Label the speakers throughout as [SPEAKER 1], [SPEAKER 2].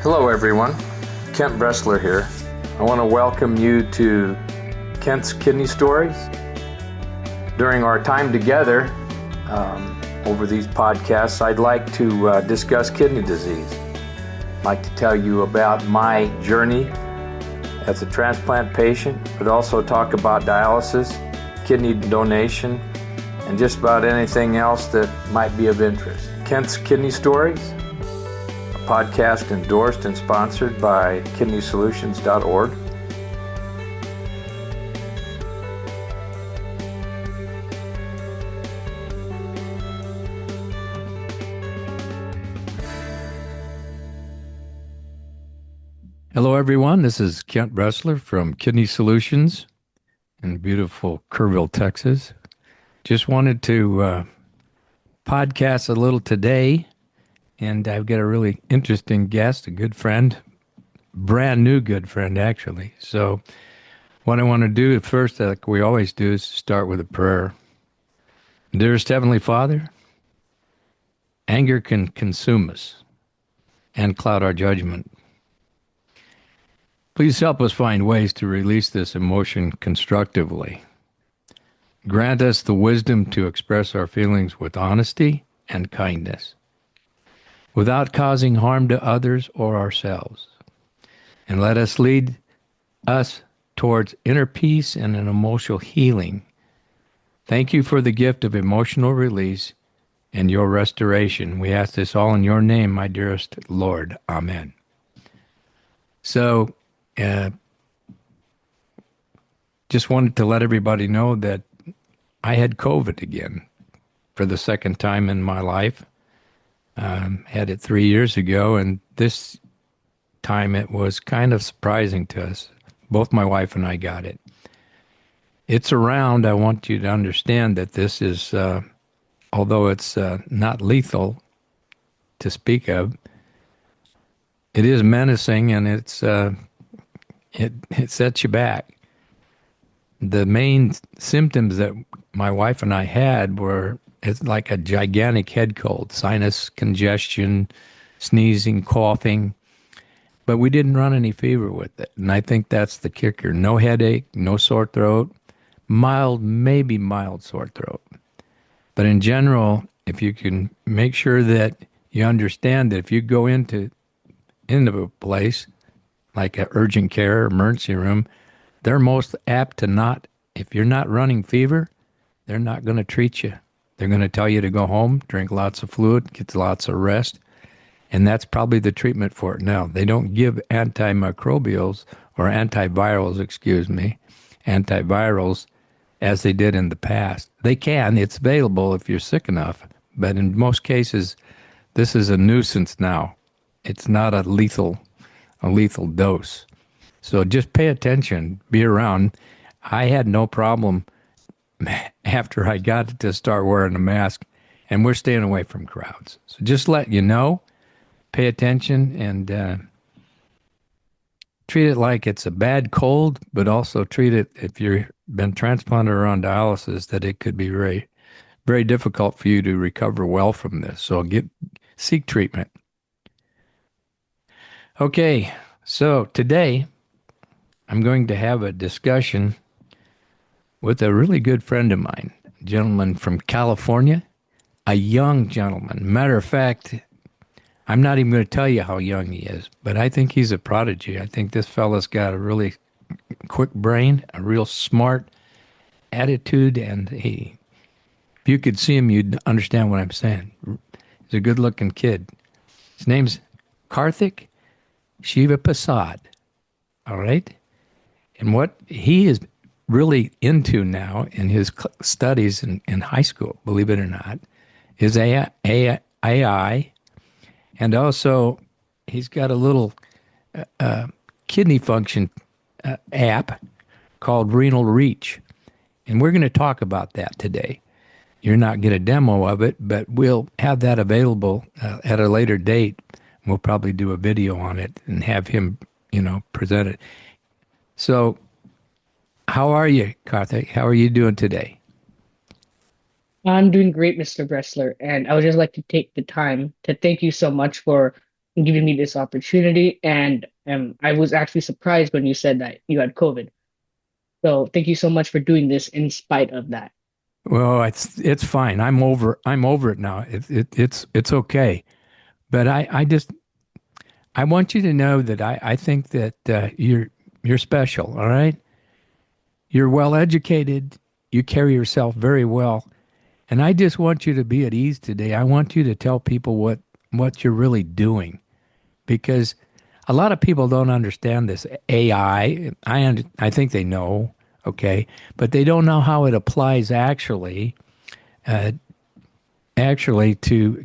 [SPEAKER 1] Hello everyone, Kent Bressler here. I want to welcome you to Kent's Kidney Stories. During our time together over these podcasts, I'd like to discuss kidney disease. I'd like to tell you about my journey as a transplant patient, but also talk about dialysis, kidney donation, and just about anything else that might be of interest. Kent's Kidney Stories, podcast endorsed and sponsored by kidneysolutions.org.
[SPEAKER 2] Hello, everyone. This is Kent Bressler from Kidney Solutions in beautiful Kerrville, Texas. Just wanted to podcast a little today. And I've got a really interesting guest, a good friend, brand new good friend, actually. So what I want to do first, like we always do, is start with a prayer. Dearest Heavenly Father, anger can consume us and cloud our judgment. Please help us find ways to release this emotion constructively. Grant us the wisdom to express our feelings with honesty and kindness, without causing harm to others or ourselves. And let us lead us towards inner peace and an emotional healing. Thank you for the gift of emotional release and your restoration. We ask this all in your name, my dearest Lord. Amen. So, just wanted to let everybody know that I had COVID again for the second time in my life. Had it 3 years ago, and this time it was kind of surprising to us. Both my wife and I got it. It's around. I want you to understand that this is, although it's not lethal to speak of, it is menacing, and it sets you back. The main symptoms that my wife and I had were, it's like a gigantic head cold, sinus congestion, sneezing, coughing, but we didn't run any fever with it. And I think that's the kicker. No headache, no sore throat, mild, maybe mild sore throat. But in general, if you can make sure that you understand that if you go into a place like an urgent care, emergency room, they're most apt to not, if you're not running fever, they're not going to treat you. They're going to tell you to go home, drink lots of fluid, get lots of rest, and that's probably the treatment for it. Now, they don't give antimicrobials or antivirals as they did in the past. They can. It's available if you're sick enough, but in most cases, this is a nuisance now. It's not a lethal dose. So just pay attention, be around. I had no problem after I got to start wearing a mask, and we're staying away from crowds. So just let you know, pay attention, and treat it like it's a bad cold, but also treat it, if you've been transplanted or on dialysis, that it could be very, very difficult for you to recover well from this. So seek treatment. Okay, so today I'm going to have a discussion with a really good friend of mine, a gentleman from California, a young gentleman. Matter of fact, I'm not even going to tell you how young he is, but I think he's a prodigy. I think this fella's got a really quick brain, a real smart attitude, and if you could see him, you'd understand what I'm saying. He's a good-looking kid. His name's Karthik Shivaprasad, all right? And what he is really into now in his studies in high school, believe it or not, is AI. And also, he's got a little kidney function app called Renal Reach. And we're going to talk about that today. You're not getting a demo of it, but we'll have that available at a later date. We'll probably do a video on it and have him, present it. So, how are you, Karthik? How are you doing today?
[SPEAKER 3] I'm doing great, Mr. Bressler, and I would just like to take the time to thank you so much for giving me this opportunity. And I was actually surprised when you said that you had COVID. So thank you so much for doing this in spite of that.
[SPEAKER 2] Well, it's fine. I'm over it now. It's okay. But I want you to know that I think that you're special. All right, you're well educated. You carry yourself very well, and I just want you to be at ease today. I want you to tell people what you're really doing because a lot of people don't understand this AI. I think they know, okay, but they don't know how it applies actually to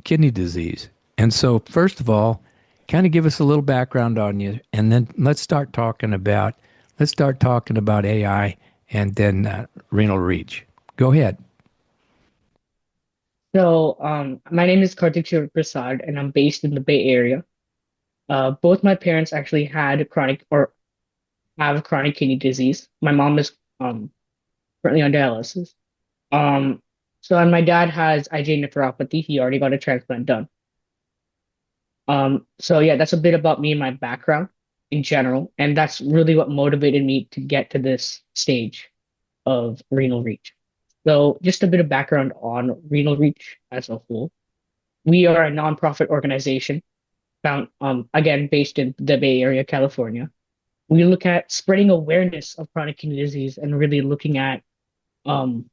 [SPEAKER 2] kidney disease. And so, first of all, kind of give us a little background on you, and then let's start talking about AI and then renal reach. Go ahead.
[SPEAKER 3] So my name is Karthik Shivaprasad, and I'm based in the Bay Area. Both my parents actually had chronic or have chronic kidney disease. My mom is currently on dialysis. Um, and my dad has IgA nephropathy. He already got a transplant done. So yeah, that's a bit about me and my background in general, and that's really what motivated me to get to this stage of Renal Reach. So just a bit of background on Renal Reach as a whole. We are a nonprofit organization found again based in the Bay Area, California. We look at spreading awareness of chronic kidney disease and really looking at um,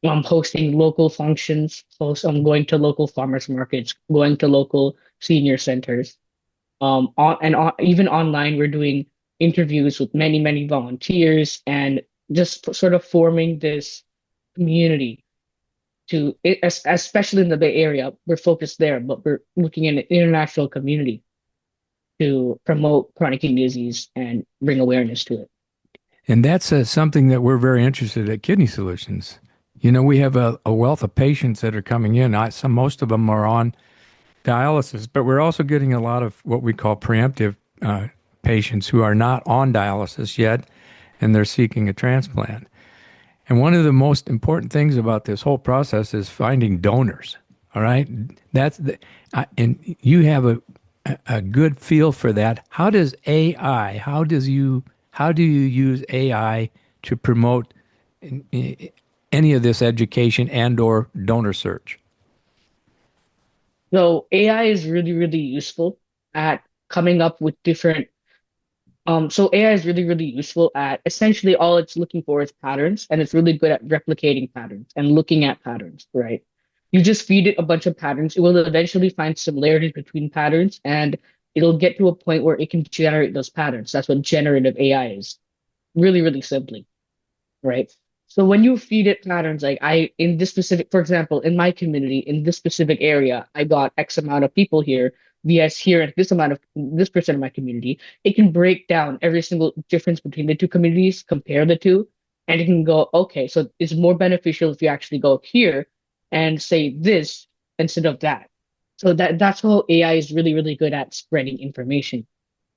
[SPEAKER 3] hosting local functions, going to local farmers markets, going to local senior centers. Even online, we're doing interviews with many, many volunteers and just sort of forming this community especially in the Bay Area, we're focused there, but we're looking at an international community to promote chronic kidney disease and bring awareness to it.
[SPEAKER 2] And that's something that we're very interested at Kidney Solutions. You know, we have a wealth of patients that are coming in. Most of them are on dialysis, but we're also getting a lot of what we call preemptive patients who are not on dialysis yet, and they're seeking a transplant. And one of the most important things about this whole process is finding donors. All right, and you have a good feel for that. How does AI? How do you use AI to promote any of this education and or donor search?
[SPEAKER 3] So AI is really, really useful at coming up with different so AI is really, really useful at essentially all it's looking for is patterns, and it's really good at replicating patterns and looking at patterns, right? You just feed it a bunch of patterns, it will eventually find similarities between patterns, and it'll get to a point where it can generate those patterns. That's what generative AI is, really, really simply, right? So when you feed it patterns, like in this specific, for example, in my community, in this specific area, I got X amount of people here, VS here, and this percent of my community, it can break down every single difference between the two communities, compare the two, and it can go, okay, so it's more beneficial if you actually go here and say this instead of that. So that's how AI is really, really good at spreading information.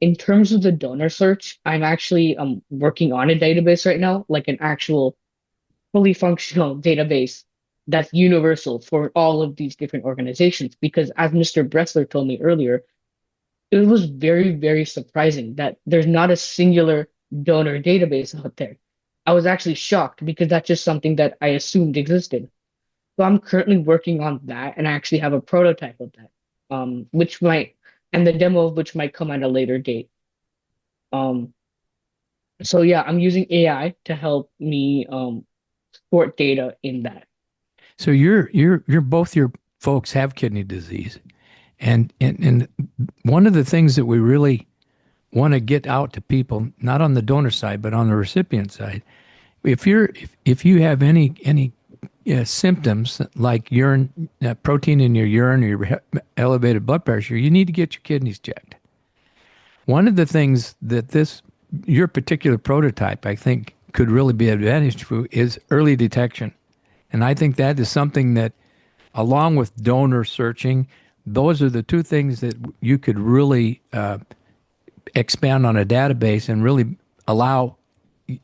[SPEAKER 3] In terms of the donor search, I'm actually working on a database right now, like an actual fully functional database that's universal for all of these different organizations. Because as Mr. Bressler told me earlier, it was very, very surprising that there's not a singular donor database out there. I was actually shocked because that's just something that I assumed existed. So I'm currently working on that, and I actually have a prototype of that, which might, and the demo of which might come at a later date. Um, so yeah, I'm using AI to help me support data in that.
[SPEAKER 2] So you're both your folks have kidney disease, and one of the things that we really want to get out to people, not on the donor side but on the recipient side, if you have any symptoms like urine protein in your urine or your elevated blood pressure, you need to get your kidneys checked. One of the things that this your particular prototype I think could really be advantage to is early detection. And I think that is something that, along with donor searching, those are the two things that you could really expand on a database and really allow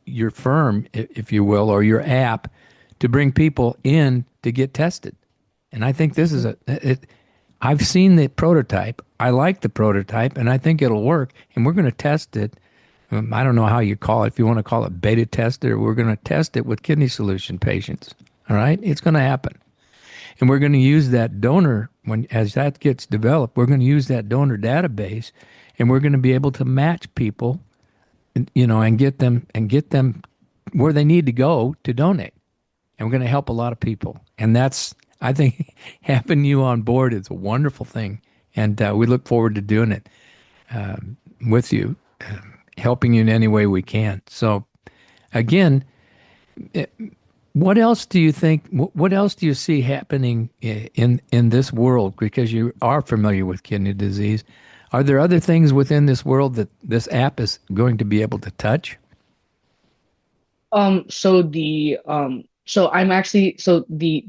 [SPEAKER 2] your firm, if you will, or your app to bring people in to get tested. And I think this is I've seen the prototype. I like the prototype, and I think it'll work. And we're going to test it. I don't know how you call it. If you want to call it beta test it, we're going to test it with kidney solution patients. All right, it's going to happen, and we're going to use that donor when as that gets developed. We're going to use that donor database, and we're going to be able to match people, and get them where they need to go to donate. And we're going to help a lot of people. And that's, I think, having you on board is a wonderful thing. And we look forward to doing it with you, helping you in any way we can. So, again, what else do you think? What else do you see happening in this world? Because you are familiar with kidney disease. Are there other things within this world that this app is going to be able to touch?
[SPEAKER 3] So the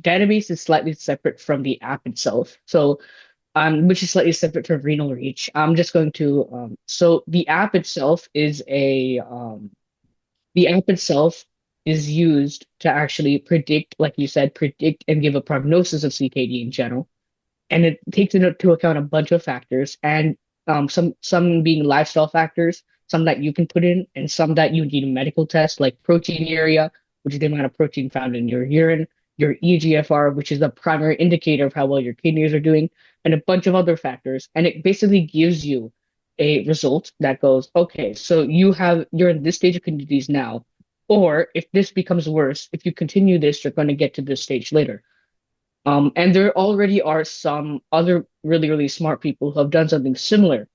[SPEAKER 3] database is slightly separate from the app itself. Which is slightly separate from Renal Reach. I'm just going to so the app itself is used to actually predict, like you said, predict and give a prognosis of CKD in general, and it takes into account a bunch of factors, and some being lifestyle factors, some that you can put in, and some that you need a medical test, like proteinuria, which is the amount of protein found in your urine, your EGFR, which is the primary indicator of how well your kidneys are doing, and a bunch of other factors. And it basically gives you a result that goes, okay, so you're in this stage of kidney disease now, or if this becomes worse, if you continue this, you're going to get to this stage later. And there already are some other really, really smart people who have done something similar.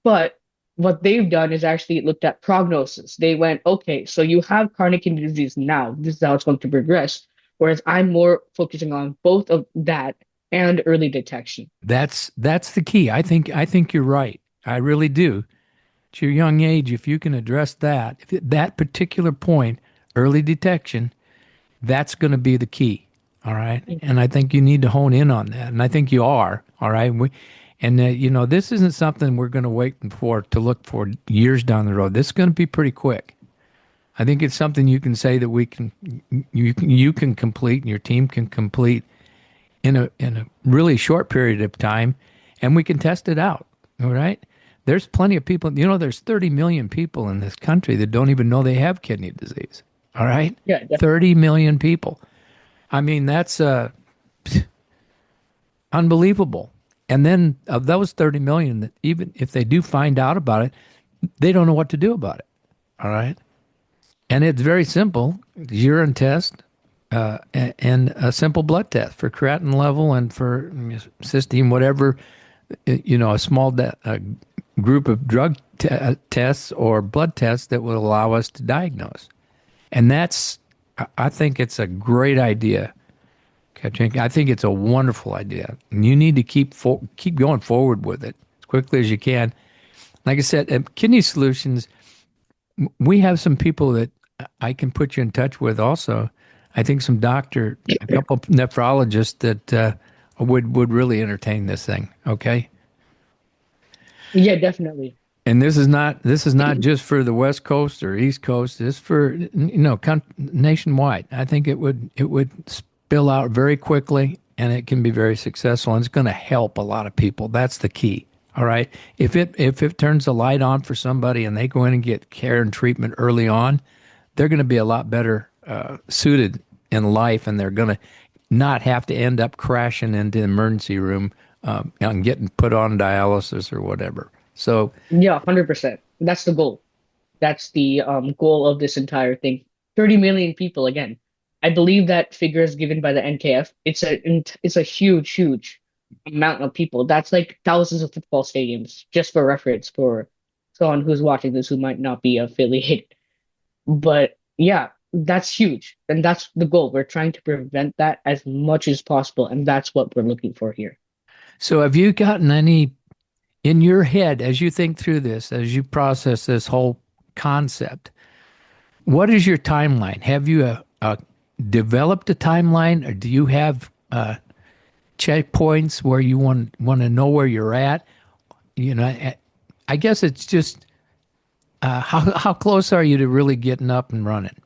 [SPEAKER 3] But what they've done is actually looked at prognosis. They went, okay, so you have chronic kidney disease now. This is how it's going to progress. Whereas I'm more focusing on both of that and early detection.
[SPEAKER 2] That's the key. I think you're right. I really do. At your young age, if you can address that, if at that particular point, early detection, that's going to be the key. All right. And I think you need to hone in on that. And I think you are. All right. This isn't something we're going to wait for to look for years down the road. This is going to be pretty quick. I think it's something you can say that you can complete and your team can complete in a really short period of time, and we can test it out. All right. There's plenty of people, there's 30 million people in this country that don't even know they have kidney disease. All right.
[SPEAKER 3] Yeah, definitely.
[SPEAKER 2] 30 million people. I mean, that's unbelievable. And then of those 30 million, that even if they do find out about it, they don't know what to do about it. All right. And it's very simple: urine test and a simple blood test for creatinine level and for cysteine, whatever, a small group of drug tests or blood tests that will allow us to diagnose. And I think it's a great idea. I think it's a wonderful idea. And you need to keep going forward with it as quickly as you can. Like I said, at Kidney Solutions, we have some people that I can put you in touch with also. I think a couple of nephrologists that would really entertain this thing. Okay.
[SPEAKER 3] Yeah, definitely.
[SPEAKER 2] And this is not just for the West Coast or East Coast. It's for nationwide. I think it would spill out very quickly, and it can be very successful. And it's going to help a lot of people. That's the key. All right. If it turns the light on for somebody and they go in and get care and treatment early on, they're going to be a lot better suited in life, and they're going to not have to end up crashing into the emergency room and getting put on dialysis or whatever. So
[SPEAKER 3] Yeah, 100%. That's the goal. That's the goal of this entire thing. 30 million people, again. I believe that figure is given by the NKF. It's a huge, huge amount of people. That's like thousands of football stadiums, just for reference, for someone who's watching this who might not be affiliated. But yeah, that's huge. And that's the goal. We're trying to prevent that as much as possible. And that's what we're looking for here.
[SPEAKER 2] So have you gotten any in your head as you think through this, as you process this whole concept? What is your timeline? Have you developed a timeline, or do you have checkpoints where you want to know where you're at? I guess it's just how close are you to really getting up and running?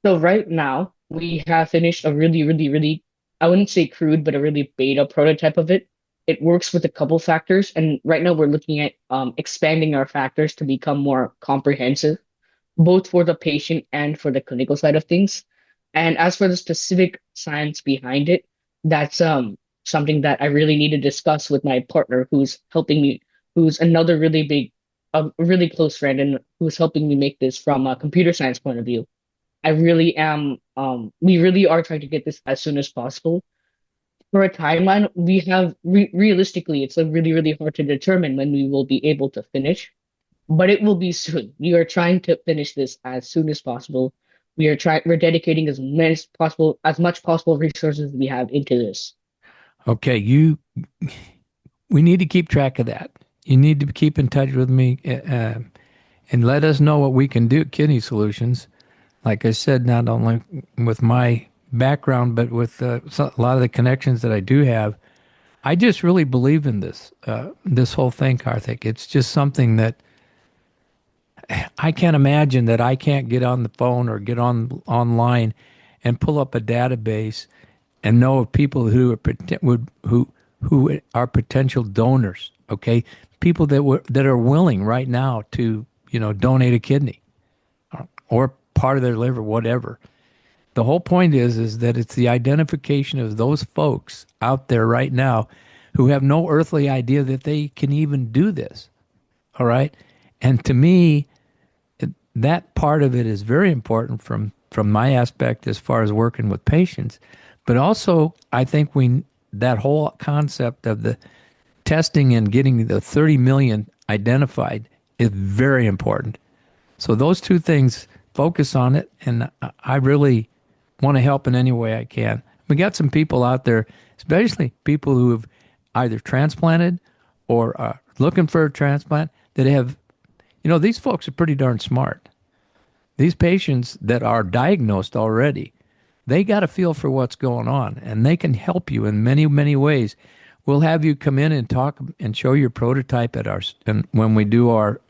[SPEAKER 3] So right now, we have finished a really, really, really I wouldn't say crude, but a really beta prototype of it. It works with a couple factors, and right now we're looking at expanding our factors to become more comprehensive, both for the patient and for the clinical side of things. And as for the specific science behind it, that's something that I really need to discuss with my partner who's helping me, who's another really big, a really close friend and who's helping me make this from a computer science point of view. I really am, we really are trying to get this as soon as possible. For a timeline, we have realistically, it's really, really hard to determine when we will be able to finish, but it will be soon. We are trying to finish this as soon as possible. We're dedicating as many as possible, as much possible resources we have into this.
[SPEAKER 2] Okay, we need to keep track of that. You need to keep in touch with me and let us know what we can do at Kidney Solutions. Like I said, not only with my background, but with a lot of the connections that I do have. I just really believe in this whole thing, Karthik. It's just something that I can't imagine that I can't get on the phone or get on online and pull up a database and know of people who are who are potential donors. Okay, people that are willing right now to donate a kidney or part of their liver, whatever. The whole point is that it's the identification of those folks out there right now who have no earthly idea that they can even do this. All right, and to me, that part of it is very important from my aspect as far as working with patients, but also I think that whole concept of the testing and getting the 30 million identified is very important. So those two things, focus on it, and I really want to help in any way I can. We got some people out there, especially people who have either transplanted or are looking for a transplant that have, these folks are pretty darn smart. These patients that are diagnosed already, they got a feel for what's going on, and they can help you in many, many ways. We'll have you come in and talk and show your prototype and when we do our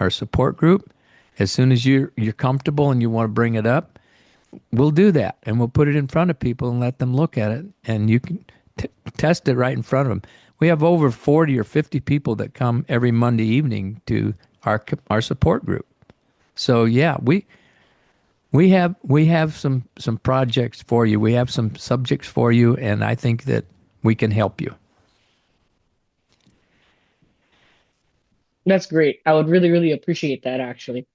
[SPEAKER 2] support group. As soon as you're comfortable and you want to bring it up, we'll do that, and we'll put it in front of people and let them look at it, and you can test it right in front of them. We have over 40 or 50 people that come every Monday evening to our support group. So yeah, we have some projects for you. We have some subjects for you, and I think that we can help you.
[SPEAKER 3] That's great. I would really, really appreciate that actually.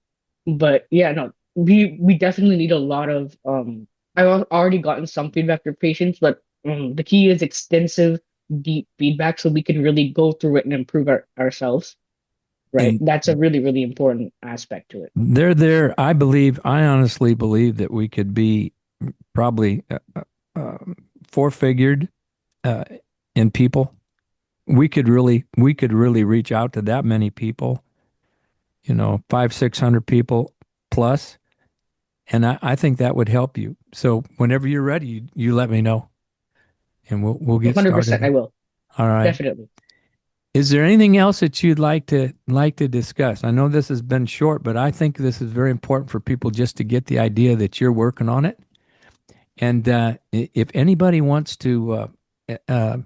[SPEAKER 3] But yeah, no, we definitely need a lot of I've already gotten some feedback from patients, but the key is extensive, deep feedback so we can really go through it and improve ourselves. Right.
[SPEAKER 2] And
[SPEAKER 3] That's a really, really important aspect to it.
[SPEAKER 2] they're there. I honestly believe that we could be probably four-figured uh, in people. We could really reach out to that many people. 500-600 people plus, and I think that would help you. So whenever you're ready, you let me know, and we'll get
[SPEAKER 3] 100% I
[SPEAKER 2] started.
[SPEAKER 3] will.
[SPEAKER 2] All right.
[SPEAKER 3] Definitely.
[SPEAKER 2] Is there anything else that you'd like to discuss? I know this has been short, but I think this is very important for people just to get the idea that you're working on it. And if anybody wants to uh,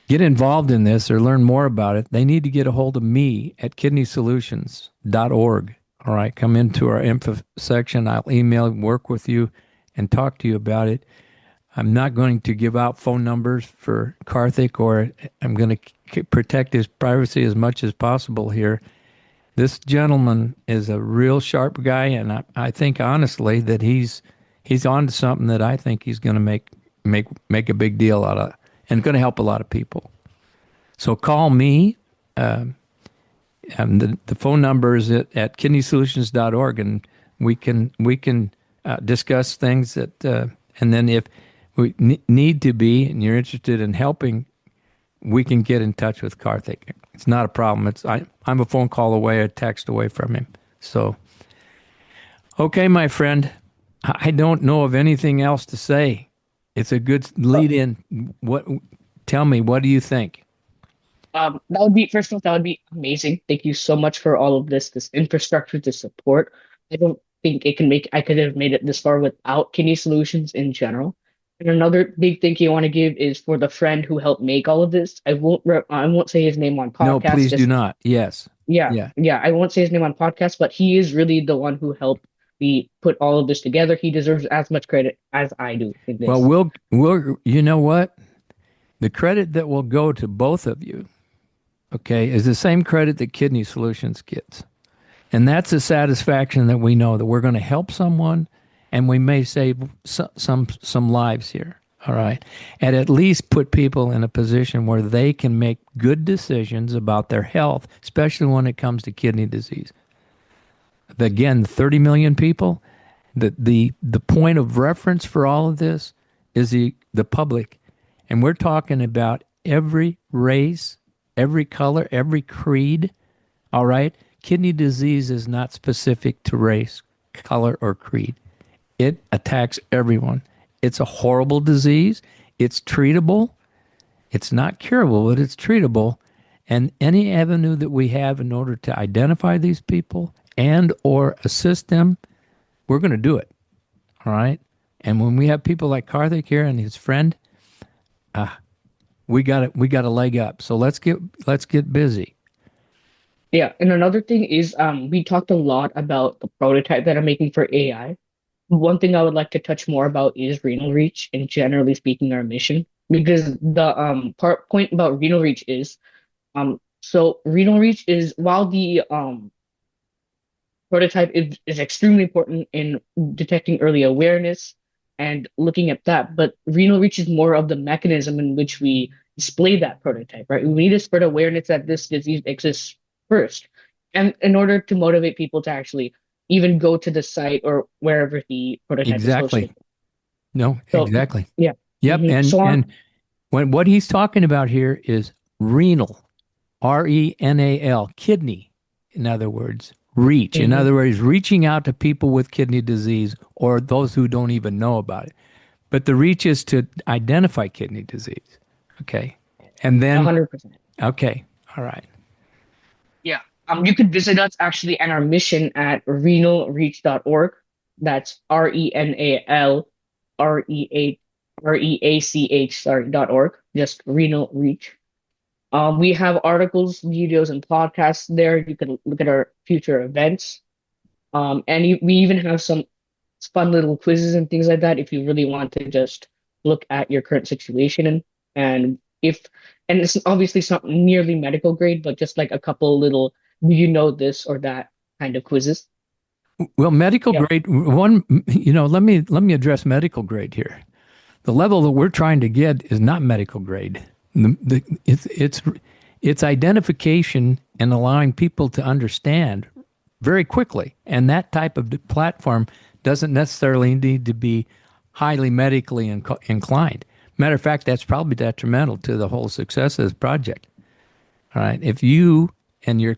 [SPEAKER 2] get involved in this or learn more about it, they need to get a hold of me at kidneysolutions.org. All right, come into our info section. I'll email, work with you, and talk to you about it. I'm not going to give out phone numbers for Karthik, or I'm going to protect his privacy as much as possible here. This gentleman is a real sharp guy, and I think honestly that he's on to something that I think he's going to make a big deal out of, and going to help a lot of people. So call me. And the phone number is at kidneysolutions.org, and we can discuss things that, and then if we need to be, and you're interested in helping, we can get in touch with Karthik. It's not a problem. I'm a phone call away, a text away from him. So, okay, my friend, I don't know of anything else to say. It's a good lead in. Tell me, what do you think?
[SPEAKER 3] That would be first off, that would be amazing. Thank you so much for all of this infrastructure to support. I don't think I could have made it this far without Kidney Solutions in general. And another big thank you I want to give is for the friend who helped make all of this. I won't say his name on
[SPEAKER 2] No,
[SPEAKER 3] podcast.
[SPEAKER 2] please do
[SPEAKER 3] Just
[SPEAKER 2] not. Yes.
[SPEAKER 3] yeah,
[SPEAKER 2] Yeah.
[SPEAKER 3] yeah. I won't say his name on podcast, but he is really the one who helped me put all of this together. He deserves as much credit as I do in
[SPEAKER 2] Well,
[SPEAKER 3] this.
[SPEAKER 2] you know what? The credit that will go to both of you, okay, is the same credit that Kidney Solutions gets. And that's the satisfaction that we know that we're going to help someone and we may save some lives here. All right. And at least put people in a position where they can make good decisions about their health, especially when it comes to kidney disease. Again, 30 million people, the point of reference for all of this is the public. And we're talking about every race, every color, every creed. All right. Kidney disease is not specific to race, color, or creed. It attacks everyone. It's a horrible disease. It's treatable. It's not curable, but it's treatable. And any avenue that we have in order to identify these people and or assist them, we're going to do it. All right. And when we have people like Karthik here and his friend, we got it. We got a leg up. So let's get busy.
[SPEAKER 3] Yeah, and another thing is we talked a lot about the prototype that I'm making for AI. One thing I would like to touch more about is Renal Reach and generally speaking our mission. Because the point about Renal Reach is so Renal Reach is while the prototype is extremely important in detecting early awareness and looking at that. But renal reach is more of the mechanism in which we display that prototype, right? We need to spread awareness that this disease exists first. And in order to motivate people to actually even go to the site or wherever the prototype is hosted.
[SPEAKER 2] Exactly. No,
[SPEAKER 3] So
[SPEAKER 2] exactly.
[SPEAKER 3] yeah.
[SPEAKER 2] Yep. And
[SPEAKER 3] So
[SPEAKER 2] and when what he's talking about here is renal, RENAL, kidney, in other words, reach. In
[SPEAKER 3] mhm,
[SPEAKER 2] other words, reaching out to people with kidney disease or those who don't even know about it. But the reach is to identify kidney disease. Okay. And then,
[SPEAKER 3] 100%.
[SPEAKER 2] okay. All right.
[SPEAKER 3] Yeah. You could visit us actually and our mission at renalreach.org. That's RENALREACH, sorry, .org. Just Renal Reach. We have articles, videos, and podcasts there. You can look at our future events. We even have some fun little quizzes and things like that if you really want to just look at your current situation and if and it's obviously it's not nearly medical grade, but just like a couple little do you know this or that kind of quizzes.
[SPEAKER 2] Well, medical
[SPEAKER 3] Yeah.
[SPEAKER 2] grade, let me address medical grade here. The level that we're trying to get is not medical grade. It's identification and allowing people to understand very quickly. And that type of platform doesn't necessarily need to be highly medically inclined. Matter of fact, that's probably detrimental to the whole success of this project. All right. If you and your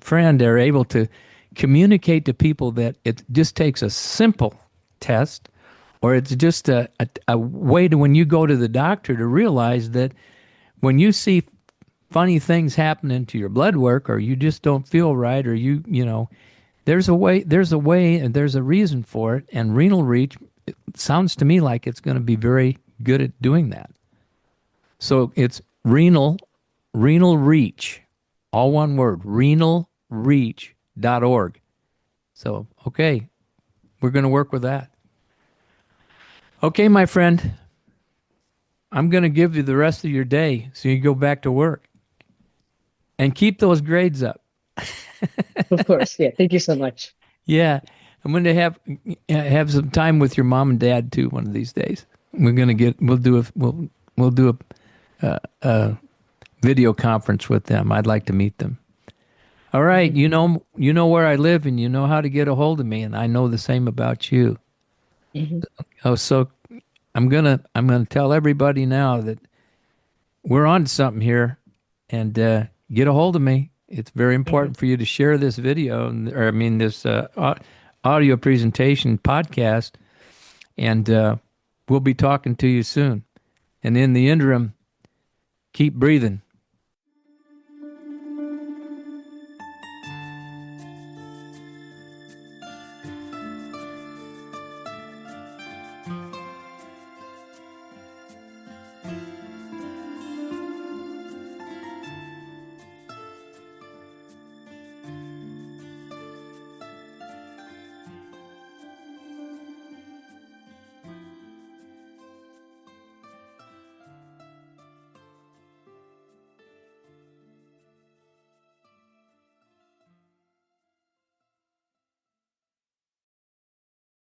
[SPEAKER 2] friend are able to communicate to people that it just takes a simple test or it's just a way to when you go to the doctor to realize that when you see funny things happening to your blood work or you just don't feel right or there's a way and there's a reason for it, and Renal Reach, it sounds to me like it's going to be very good at doing that. So it's Renal Reach, all one word, renalreach.org. So okay, we're going to work with that. Okay, my friend, I'm going to give you the rest of your day so you go back to work and keep those grades up.
[SPEAKER 3] Of course. Yeah. Thank you so much.
[SPEAKER 2] Yeah, I'm going to have some time with your mom and dad too one of these days. We'll do a video conference with them. I'd like to meet them. All right,
[SPEAKER 3] Mhm.
[SPEAKER 2] you know where I live and you know how to get a hold of me, and I know the same about you.
[SPEAKER 3] Mhm.
[SPEAKER 2] Oh, so I'm gonna tell everybody now that we're on to something here, and get a hold of me. It's very
[SPEAKER 3] Mhm.
[SPEAKER 2] important for you to share this video, or I mean this audio presentation podcast, and we'll be talking to you soon. And in the interim, keep breathing.